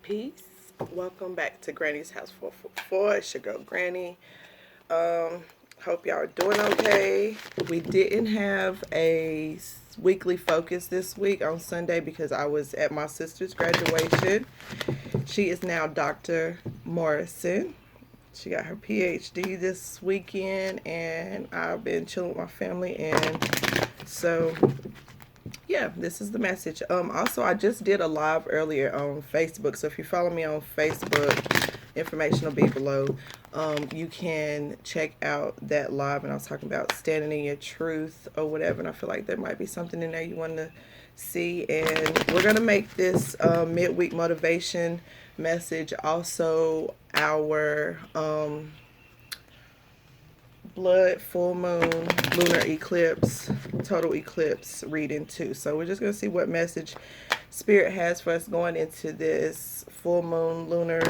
Peace. Welcome back to Granny's House 444. It's your girl Granny. Hope y'all are doing okay. We didn't have a weekly focus this week on Sunday because I was at my sister's graduation. She is now Dr. Morrison. She got her PhD this weekend, and I've been chilling with my family, and so yeah, this is the message. Also, I just did a live earlier on Facebook, so if you follow me on Facebook, information will be below. You can check out that live, and I was talking about standing in your truth or whatever, and I feel like there might be something in there you want to see. And we're gonna make this midweek motivation message also our blood, full moon, lunar eclipse, total eclipse reading too. So we're just going to see what message Spirit has for us going into this full moon lunar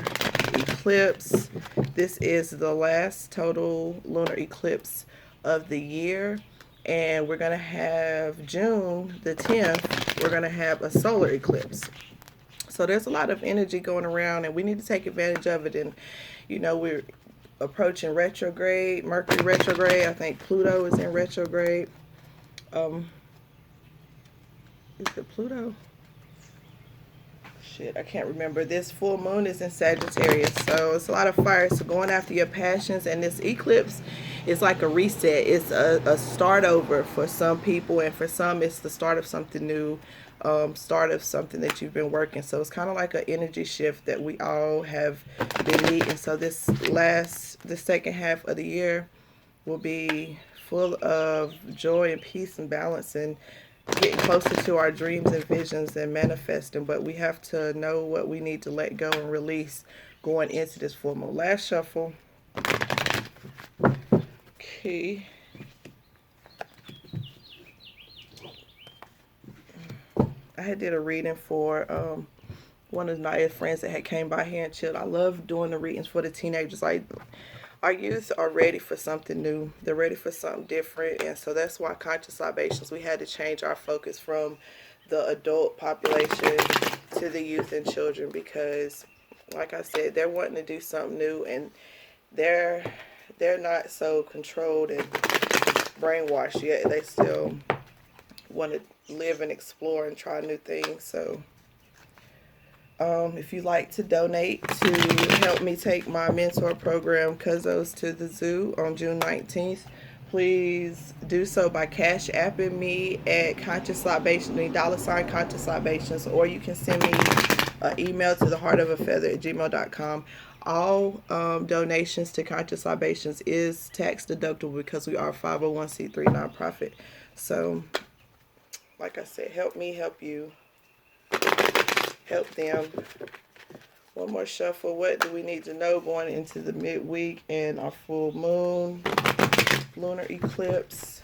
eclipse. This is the last total lunar eclipse of the year. And we're going to have June the 10th, we're going to have a solar eclipse. So there's a lot of energy going around, and we need to take advantage of it. And, we're approaching retrograde, Mercury retrograde. I think Pluto is in retrograde. Is it Pluto? Shit, I can't remember. This full moon is in Sagittarius, so it's a lot of fire. So going after your passions, and this eclipse is like a reset. It's a start over for some people, and for some it's the start of something new, start of something that you've been working. So it's kind of like an energy shift that we all have been needing. So the second half of the year will be full of joy and peace and balance, and getting closer to our dreams and visions and manifesting. But we have to know what we need to let go and release going into this full moon. Last shuffle. Okay. I had did a reading for one of Naya's friends that had came by here and chilled. I love doing the readings for the teenagers. Like, our youth are ready for something new. They're ready for something different. And so that's why Conscious Libations, we had to change our focus from the adult population to the youth and children, because, like I said, they're wanting to do something new, and they're not so controlled and brainwashed yet. They still want to live and explore and try new things. So if you'd like to donate to help me take my mentor program, Cuzzos to the Zoo, on June 19th, please do so by Cash Apping me at Conscious Libations, $ Conscious Libations, or you can send me an email to theheartofafeather@gmail.com. All donations to Conscious Libations is tax deductible because we are a 501c3 nonprofit. So, like I said, help me help you. Help them. One more shuffle. What do we need to know going into the midweek and our full moon lunar eclipse?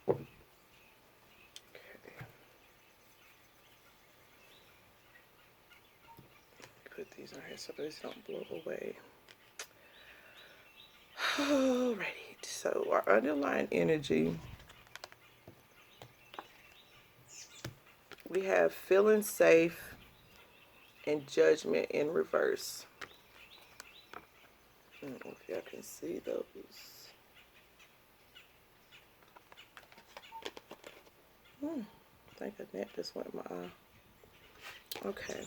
Okay. Put these on here so these don't blow away. Alrighty. So our underlying energy, we have feeling safe and judgment in reverse. I don't know if y'all can see those. I think a net just went in my eye. Okay.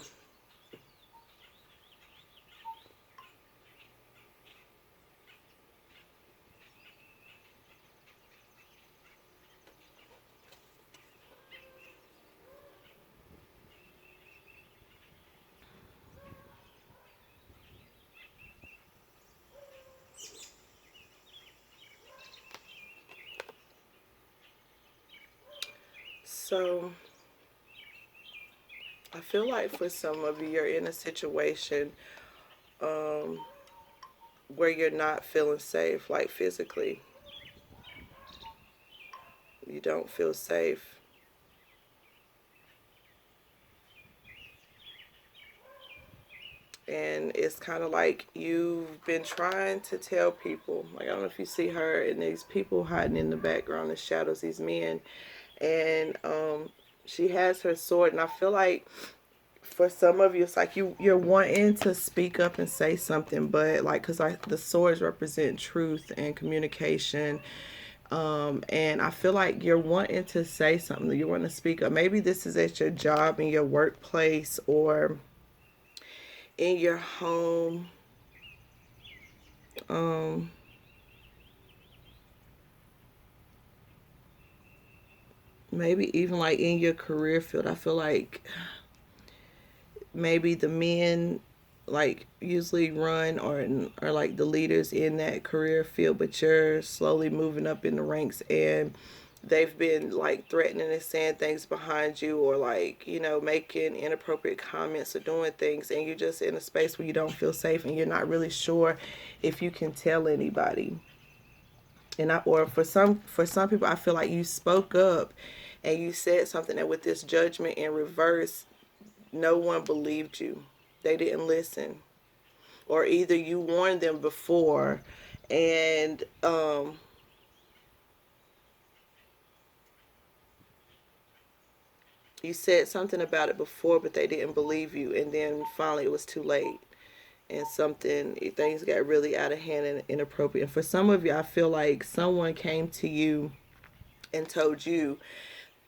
So I feel like for some of you, you're in a situation where you're not feeling safe, like physically. You don't feel safe. And it's kind of like you've been trying to tell people, like, I don't know if you see her and these people hiding in the background, the shadows, these men. And She has her sword, and I feel like for some of you, it's like you're wanting to speak up and say something, but like, because the swords represent truth and communication, and I feel like you're wanting to say something. You want to speak up. Maybe this is at your job, in your workplace, or in your home. Um, Maybe even like in your career field. I feel like maybe the men like usually run or are like the leaders in that career field, but you're slowly moving up in the ranks, and they've been like threatening and saying things behind you, or like, making inappropriate comments or doing things, and you're just in a space where you don't feel safe, and you're not really sure if you can tell anybody. And or for some people, I feel like you spoke up and you said something, and with this judgment in reverse, no one believed you. They didn't listen. Or either you warned them before, and you said something about it before, but they didn't believe you, and then finally it was too late, and things got really out of hand and inappropriate. And for some of you, I feel like someone came to you and told you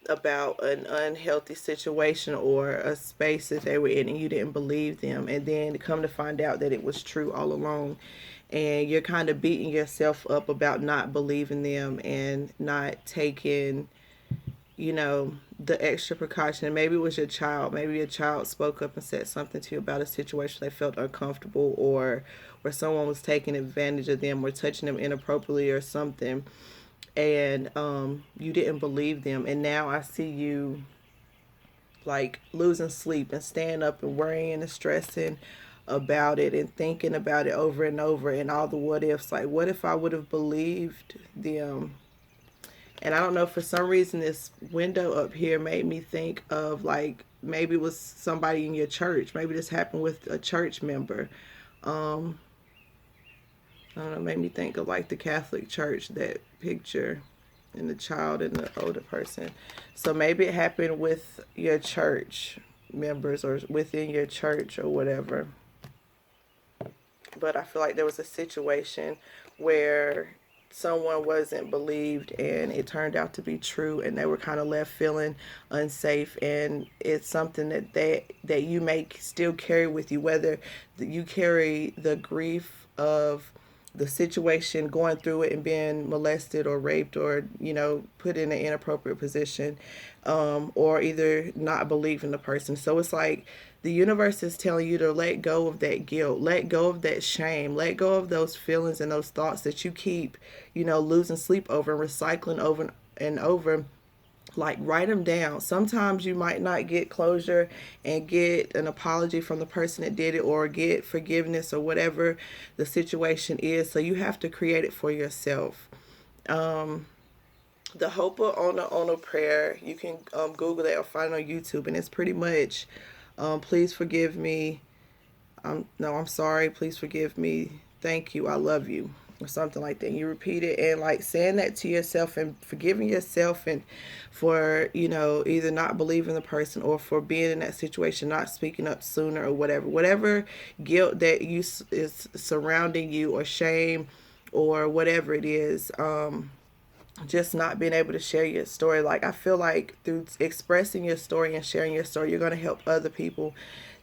about an unhealthy situation or a space that they were in, and you didn't believe them, and then come to find out that it was true all along, and you're kind of beating yourself up about not believing them and not taking, the extra precaution. And maybe it was your child. Maybe your child spoke up and said something to you about a situation they felt uncomfortable, or where someone was taking advantage of them or touching them inappropriately or something, and you didn't believe them. And now I see you like losing sleep and staying up and worrying and stressing about it and thinking about it over and over, and all the what ifs, like, what if I would have believed them? And I don't know, for some reason this window up here made me think of like maybe it was somebody in your church. Maybe this happened with a church member. um I don't know, made me think of like the Catholic Church, that picture, and the child and the older person. So maybe it happened with your church members or within your church or whatever. But I feel like there was a situation where someone wasn't believed, and it turned out to be true, and they were kind of left feeling unsafe, and it's something that you may still carry with you, whether you carry the grief of the situation, going through it and being molested or raped, or put in an inappropriate position, or either not believing the person. So it's like the universe is telling you to let go of that guilt, let go of that shame, let go of those feelings and those thoughts that you keep, losing sleep over and recycling over and over. Like, write them down. Sometimes you might not get closure and get an apology from the person that did it, or get forgiveness, or whatever the situation is. So you have to create it for yourself. The Ho'oponopono prayer, you can Google that or find it on YouTube, and it's pretty much, please forgive me. No, I'm sorry. Please forgive me. Thank you. I love you. Or something like that. And you repeat it, and like saying that to yourself and forgiving yourself, and for, either not believing the person, or for being in that situation, not speaking up sooner, or whatever guilt that is surrounding you, or shame, or whatever it is. Just not being able to share your story. Like, I feel like through expressing your story and sharing your story, you're going to help other people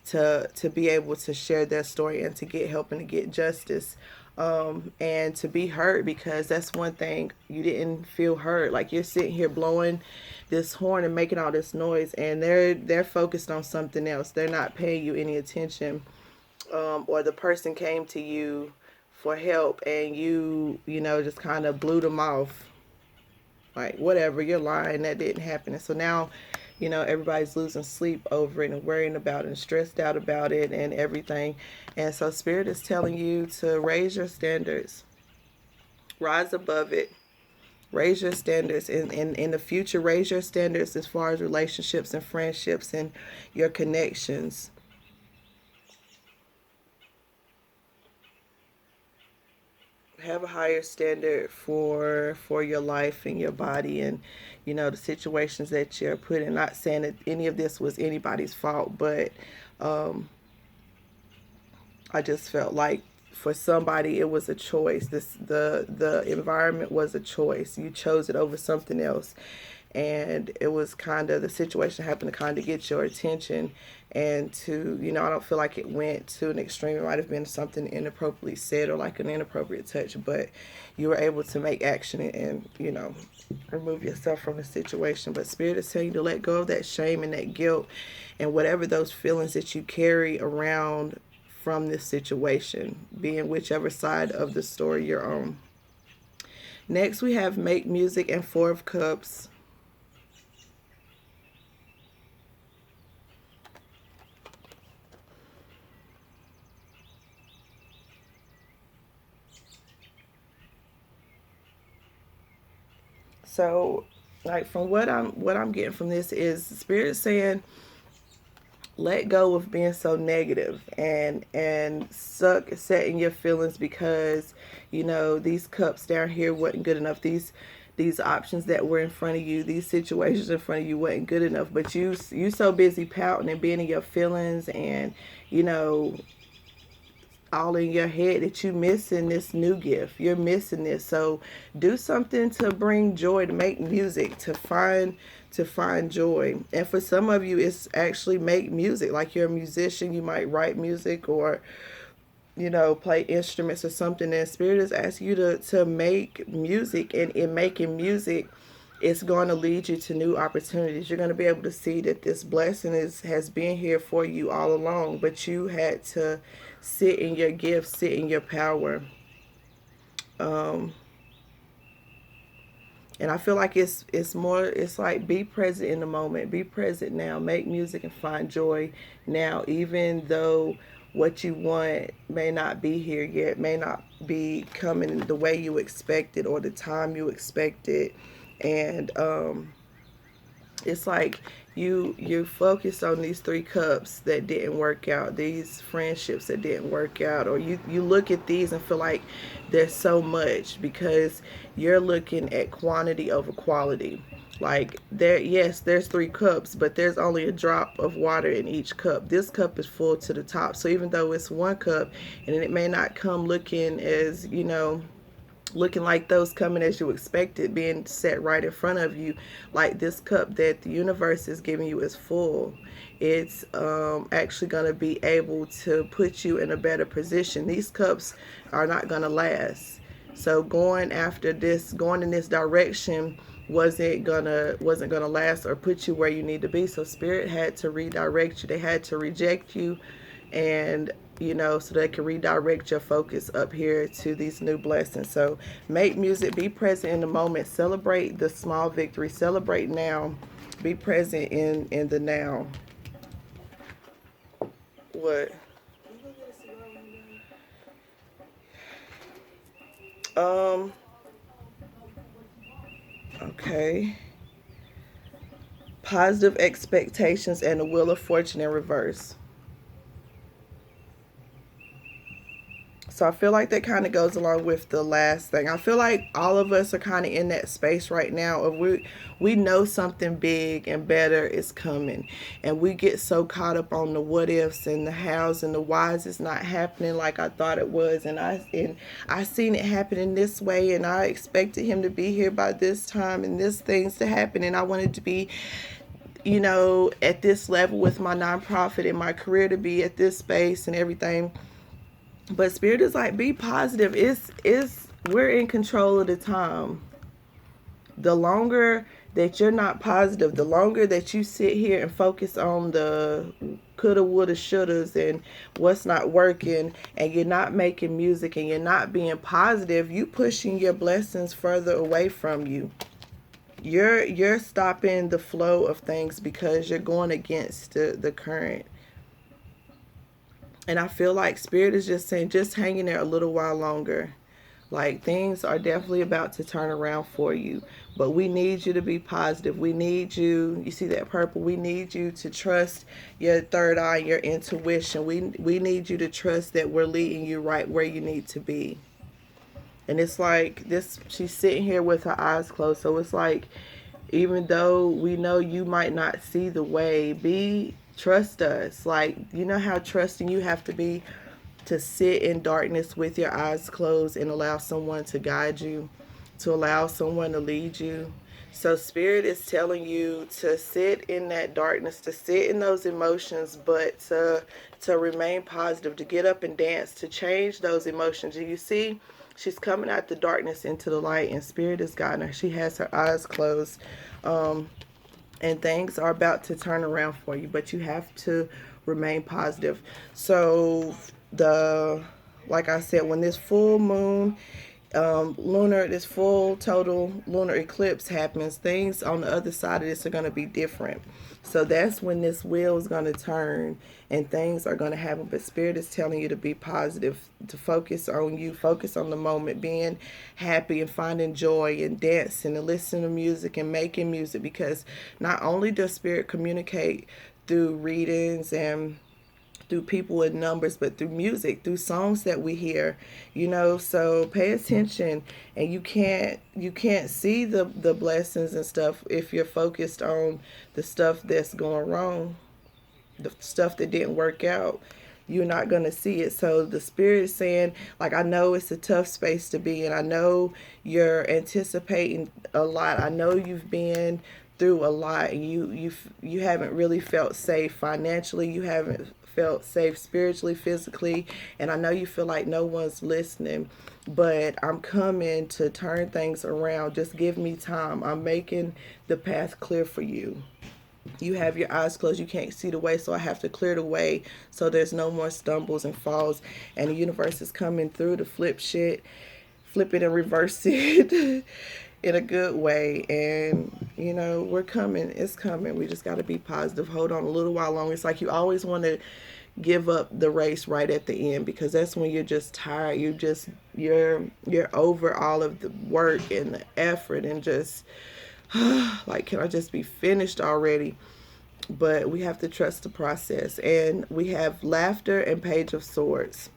to be able to share their story, and to get help and to get justice, and to be heard, because that's one thing you didn't feel heard. Like, you're sitting here blowing this horn and making all this noise, and they're focused on something else. They're not paying you any attention. Or the person came to you for help, and you just kind of blew them off, like, whatever, you're lying, that didn't happen. And so now, everybody's losing sleep over it, and worrying about it, and stressed out about it, and everything. And so Spirit is telling you to raise your standards, rise above it, raise your standards in the future. Raise your standards as far as relationships and friendships and your connections. Have a higher standard for your life and your body, and you know, the situations that you're put in. Not saying that any of this was anybody's fault, but I just felt like for somebody it was a choice. The environment was a choice. You chose it over something else. And it was kind of, the situation happened to kind of get your attention, and to, you know, I don't feel like it went to an extreme. It might have been something inappropriately said or like an inappropriate touch, but you were able to make action and, you know, remove yourself from the situation. But Spirit is telling you to let go of that shame and that guilt and whatever those feelings that you carry around from this situation, being whichever side of the story you're on. Next, we have Make Music and Four of Cups. So, like, from what I'm getting from this is Spirit saying, let go of being so negative and set in your feelings, because, you know, these cups down here wasn't good enough. These options that were in front of you, these situations in front of you wasn't good enough. But you so busy pouting and being in your feelings and, you know, all in your head that you missing this new gift. You're missing this. So do something to bring joy, to make music, to find joy. And for some of you, it's actually make music. Like, you're a musician, you might write music or, you know, play instruments or something. And Spirit is asking you to make music, and in making music, it's going to lead you to new opportunities. You're going to be able to see that this blessing has been here for you all along, but you had to sit in your gift, sit in your power. And I feel like it's like, be present in the moment, be present now, make music and find joy now, even though what you want may not be here yet, may not be coming the way you expected or the time you expected. And it's like you focus on these three cups that didn't work out, these friendships that didn't work out, or you look at these and feel like there's so much, because you're looking at quantity over quality. Like, yes, there's three cups, but there's only a drop of water in each cup. This cup is full to the top. So even though it's one cup, and it may not come looking as, you know, looking like those coming as you expected, being set right in front of you, like this cup that the universe is giving you is full. It's actually going to be able to put you in a better position. These cups are not going to last. So going in this direction wasn't gonna last or put you where you need to be. So Spirit had to redirect you. They had to reject you, and, you know, so they can redirect your focus up here to these new blessings. So make music, be present in the moment, celebrate the small victory, celebrate now, be present in the now. What? Okay. Positive expectations and the wheel of fortune in reverse. So I feel like that kind of goes along with the last thing. I feel like all of us are kind of in that space right now of we know something big and better is coming, and we get so caught up on the what ifs and the hows and the whys. It's not happening like I thought it was, and I seen it happen in this way, and I expected him to be here by this time and this things to happen, and I wanted to be, you know, at this level with my nonprofit and my career, to be at this space and everything. But Spirit is like, be positive. We're in control of the time. The longer that you're not positive, the longer that you sit here and focus on the coulda, woulda, shouldas and what's not working, and you're not making music and you're not being positive, you pushing your blessings further away from you. You're stopping the flow of things because you're going against the current. And I feel like Spirit is just saying, just hang in there a little while longer. Like, things are definitely about to turn around for you. But we need you to be positive. We need you see that purple? We need you to trust your third eye, your intuition. We need you to trust that we're leading you right where you need to be. And it's like this, she's sitting here with her eyes closed. So it's like even though we know you might not see the way, trust us. Like, you know how trusting you have to be to sit in darkness with your eyes closed and allow someone to guide you, to allow someone to lead you. So Spirit is telling you to sit in that darkness, to sit in those emotions, but to remain positive, to get up and dance, to change those emotions. And you see, she's coming out the darkness into the light, and Spirit is guiding her. She has her eyes closed, and things are about to turn around for you, but you have to remain positive. So like I said, when this full moon, this full total lunar eclipse happens, things on the other side of this are going to be different. So that's when this wheel is going to turn and things are going to happen. But Spirit is telling you to be positive, to focus on you, focus on the moment, being happy and finding joy and dancing and listening to music and making music, because not only does Spirit communicate through readings and through people in numbers, but through music, through songs that we hear, so pay attention. And you can't see the blessings and stuff if you're focused on the stuff that's going wrong, the stuff that didn't work out. You're not going to see it. So the Spirit is saying, like, I know it's a tough space to be in. I know you're anticipating a lot. I know you've been through a lot, and you haven't really felt safe financially. You haven't felt safe spiritually, physically, and I know you feel like no one's listening, but I'm coming to turn things around. Just give me time. I'm making the path clear for you. You have your eyes closed, you can't see the way, so I have to clear the way so there's no more stumbles and falls. And the universe is coming through to flip it and reverse it in a good way. And we're coming. It's coming. We just got to be positive. Hold on a little while longer. It's like you always want to give up the race right at the end, because that's when you're just tired. You're over all of the work and the effort, and just like, can I just be finished already? But we have to trust the process. And we have laughter and Page of Swords.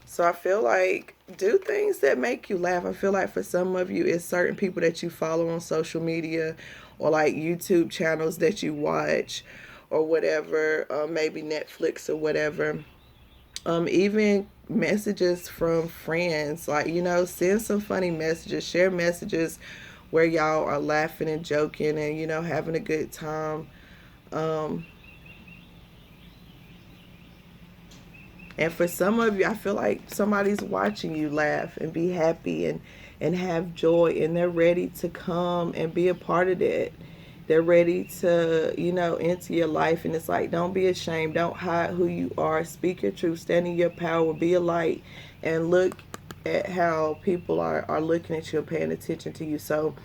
So I feel like do things that make you laugh. I feel like for some of you, it's certain people that you follow on social media, or like YouTube channels that you watch, or whatever, maybe Netflix or whatever. Even messages from friends, like, send some funny messages, share messages where y'all are laughing and joking and, having a good time. And for some of you, I feel like somebody's watching you laugh and be happy and have joy, and they're ready to come and be a part of that. They're ready to, enter your life. And it's like, don't be ashamed. Don't hide who you are. Speak your truth. Stand in your power. Be a light. And look at how people are looking at you and paying attention to you. So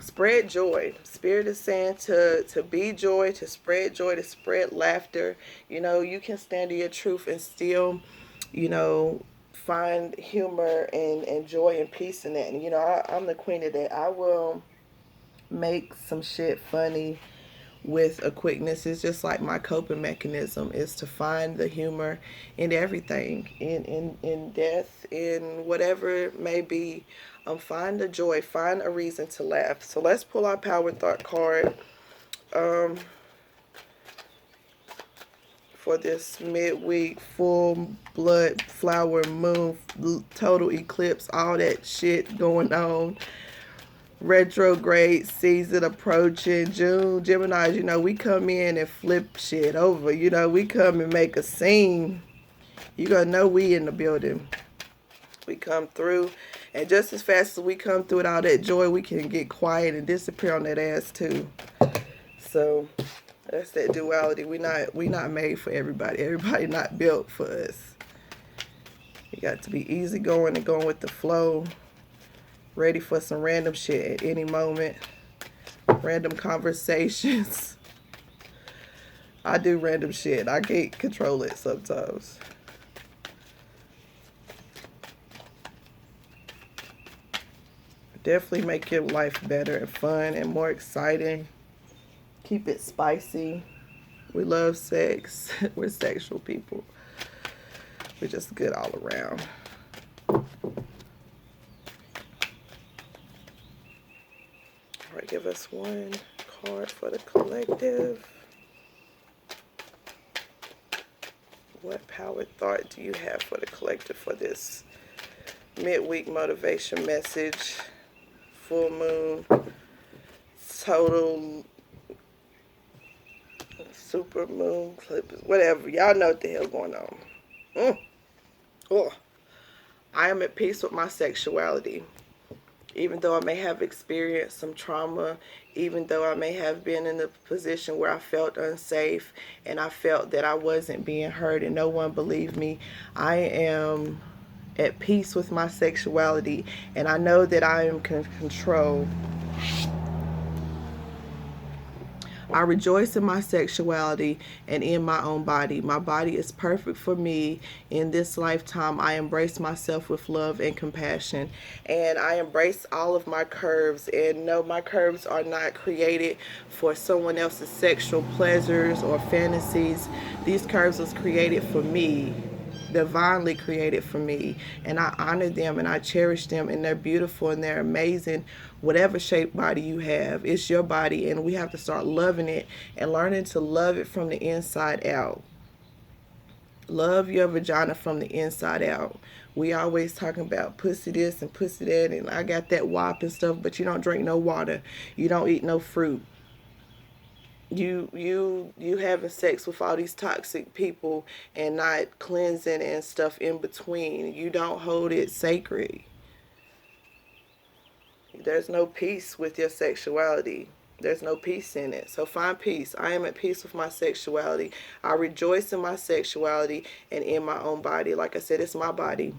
spread joy. Spirit is saying to be joy, to spread joy, to spread laughter. You can stand in your truth and still, find humor and joy and peace in that. And, I'm the queen of that. I will make some shit funny with a quickness. It's just like my coping mechanism is to find the humor in everything, in death, in whatever it may be. Find the joy, find a reason to laugh. So let's pull our Power Thought card for this midweek full blood flower moon total eclipse, all that shit going on. Retrograde season approaching. June, Geminis, we come in and flip shit over. We come and make a scene. You gonna know we in the building. We come through, and just as fast as we come through with all that joy, we can get quiet and disappear on that ass too. So that's that duality. We not made for everybody. Everybody not built for us. You got to be easygoing and going with the flow. Ready for some random shit at any moment. Random conversations. I do random shit. I can't control it sometimes. Definitely make your life better and fun and more exciting. Keep it spicy. We love sex. We're sexual people. We're just good all around. All right, give us one card for the collective. What power thought do you have for the collective for this midweek motivation message? Full moon, total, super moon, eclipse, whatever. Y'all know what the hell going on. Oh. I am at peace with my sexuality. Even though I may have experienced some trauma, even though I may have been in a position where I felt unsafe and I felt that I wasn't being heard and no one believed me, I am at peace with my sexuality, and I know that I am in control. I rejoice in my sexuality and in my own body. My body is perfect for me in this lifetime. I embrace myself with love and compassion, and I embrace all of my curves. And no, my curves are not created for someone else's sexual pleasures or fantasies. These curves was created for me, divinely created for me, and I honor them and I cherish them, and they're beautiful and they're amazing. Whatever shaped body you have, it's your body, and we have to start loving it and learning to love it from the inside out. Love your vagina from the inside out. We always talking about pussy this and pussy that, and I got that wop and stuff, but you don't drink no water, you don't eat no fruit, you having sex with all these toxic people and not cleansing and stuff in between. You don't hold it sacred. There's no peace with your sexuality. There's no peace in it. So find peace. I am at peace with my sexuality. I rejoice in my sexuality and in my own body. Like I said, it's my body.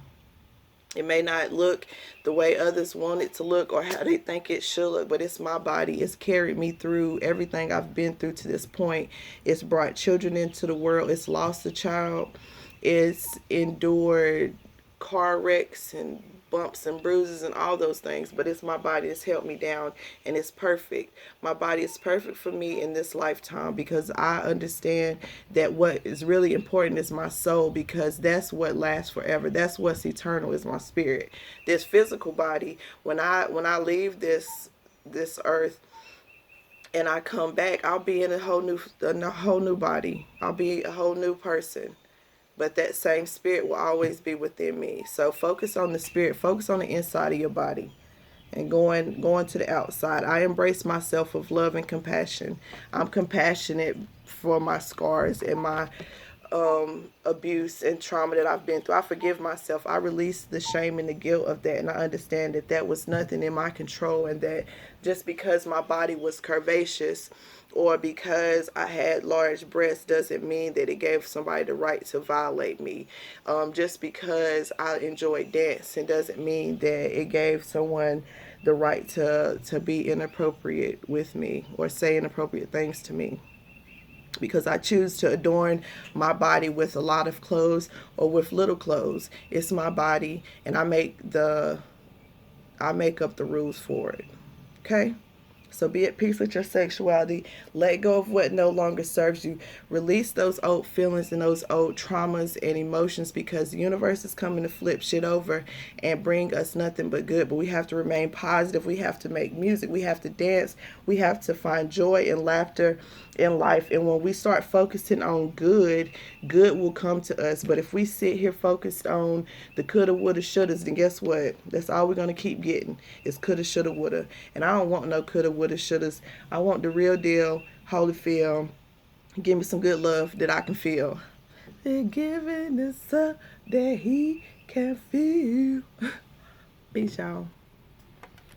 It may not look the way others want it to look or how they think it should look, but it's my body. It's carried me through everything I've been through to this point. It's brought children into the world. It's lost a child. It's endured car wrecks and bumps and bruises and all those things, but it's my body. It's held me down, and it's perfect. My body is perfect for me in this lifetime, because I understand that what is really important is my soul, because that's what lasts forever. That's what's eternal, is my spirit. This physical body, when I leave this earth and I come back, I'll be in a whole new body. I'll be a whole new person. But that same spirit will always be within me. So focus on the spirit. Focus on the inside of your body. And going to the outside. I embrace myself with love and compassion. I'm compassionate for my scars and my abuse and trauma that I've been through. I forgive myself. I release the shame and the guilt of that. And I understand that that was nothing in my control. And that just because my body was curvaceous or because I had large breasts doesn't mean that it gave somebody the right to violate me. Just because I enjoy dancing doesn't mean that it gave someone the right to be inappropriate with me or say inappropriate things to me. Because I choose to adorn my body with a lot of clothes or with little clothes. It's my body, and I make up the rules for it. Okay? So be at peace with your sexuality. Let go of what no longer serves you. Release those old feelings and those old traumas and emotions, because the universe is coming to flip shit over and bring us nothing but good. But we have to remain positive. We have to make music. We have to dance. We have to find joy and laughter in life. And when we start focusing on good will come to us. But if we sit here focused on the coulda, woulda, shouldas, then guess what? That's all we're going to keep getting is coulda, shoulda, woulda. And I don't want no coulda, woulda, shouldas. I want the real deal, Holyfield. Give me some good love that I can feel. They're giving us up that he can feel. Peace, y'all.